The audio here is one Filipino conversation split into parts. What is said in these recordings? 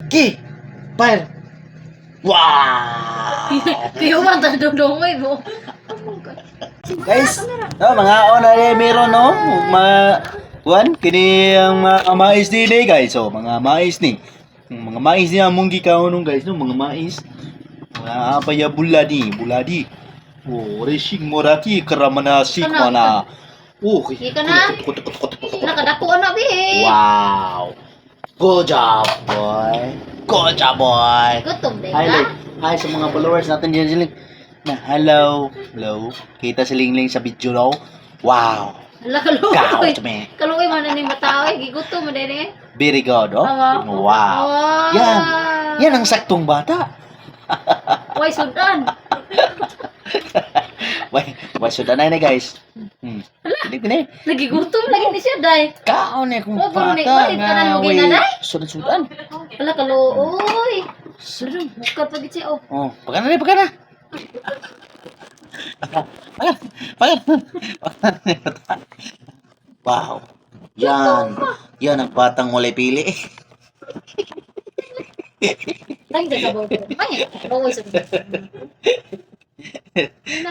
Ki! Fire! Wow! Tiyo man dodongoy mo. Guys, mga ona meron no, mga kini ang mga mais din guys. So, mga mais ni. Mga mais ni among gikaon guys no, mga mais. Mga apa ya buladi. Oh, racing morati karamanasik mana. Oh, Ika na. Nakadako na bi. wow. Good job, boy. Good job, boy. Gutom din Hi, ka. hi sa mga followers natin dyan sila. Na, hello. Kita si Lingling sa video daw. Wow. Ala kaluoy. Count me. Kaluoy man ni mataw gigutom mo din eh. Very good, oh. Awa. Wow. Yan. Yan ang saktong bata. Why sudan? Why sudan na guys? Hindi. Nagigutom lagi ni siya day. Kaon eh kung Oh, bata balik ka na mo ginanay? Sudan. Ala kaluoy. Sudan bukat pag siya oh. Oh, pagana. Pagana. Wow. Yan ang batang walay pili. Lagi sa bawo. Ay, kaluoy sudan.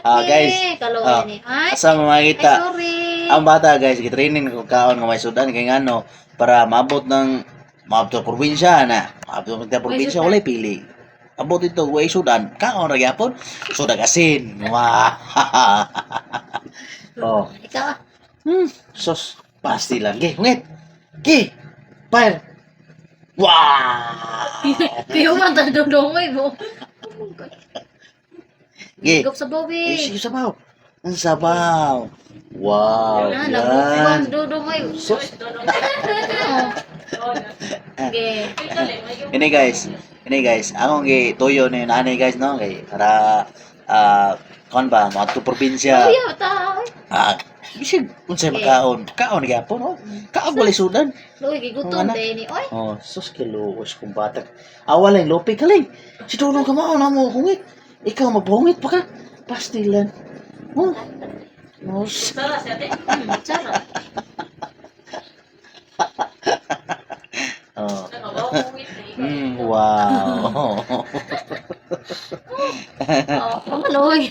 Guys. Kaluoy ni. Ay. Asa mo makita? Ay, sorry. Ang bata guys, gitraining ko kaon nga may sudan kay ngano para maabot sa probinsya na. Maabot sa probinsya walay pili. Abot ito way sudan, kaon ra gyapon. Sudan asin. Wow. Oh. Ikaw. Sos, pasti lang. Ngit. Ki. Fire. Wow. Tiyo man dodongoy mo. Ge. Gop sa bawi. Sige sabaw. Ang sabaw. Wow. Ah, Yan. nagbubuan dodongoy. Sos. Okay. Ini guys, akong tuyo ni nanay guys no kay para kon ba mo to probinsya. Kuya, ta. Bisig unsay makaon. Kaon gyapon oh. Kaon wala sudan. Luy, gigutom din ni. Oy. Oh, sus kiluos kung bata. Awalay lopi kaling. Si Tulong ka mao na mo hungit. Ikaw maghungit pa ka. Pastilan. Oh. Oh. Sara. Oh. Wow. Oh, luy.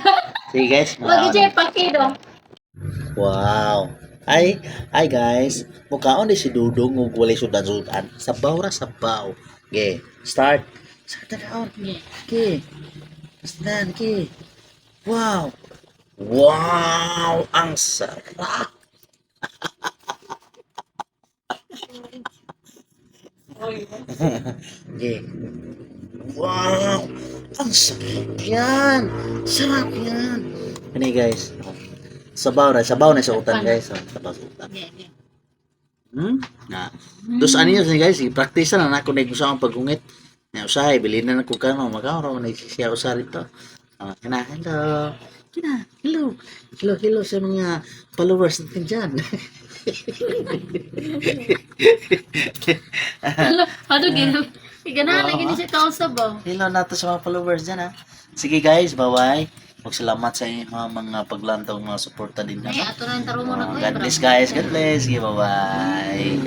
Sige guys. Lagi siya pakido. Wow. Ay guys, mukhaon di si Dudong ug walay sudan-sudan. Sabaw ra sabaw. Okay, start. Start na kaon. Okay. Pasdan, okay. Wow. Wow, ang sarap. Okay. Wow, ang sarap yan. Sarap yan. Ini guys. Sabaw na sa utan guys. Sabaw sa utan. Na. Dos ani yun guys, i-practice na nako na gusto ang paggungit. Na usahay bilhin na nako kano magkaroon na siya usar ito. Hello sa mga followers natin dyan. Ano gina? Igana lagi ni siya taon sa ba. Hello nato sa mga followers dyan ha. Sige guys, bye-bye. Magsalamat sa inyo mga paglantaw, mga suporta din Ay, na. ato na yung taro mo na ko. God bless guys, God bless. Sige, bye-bye.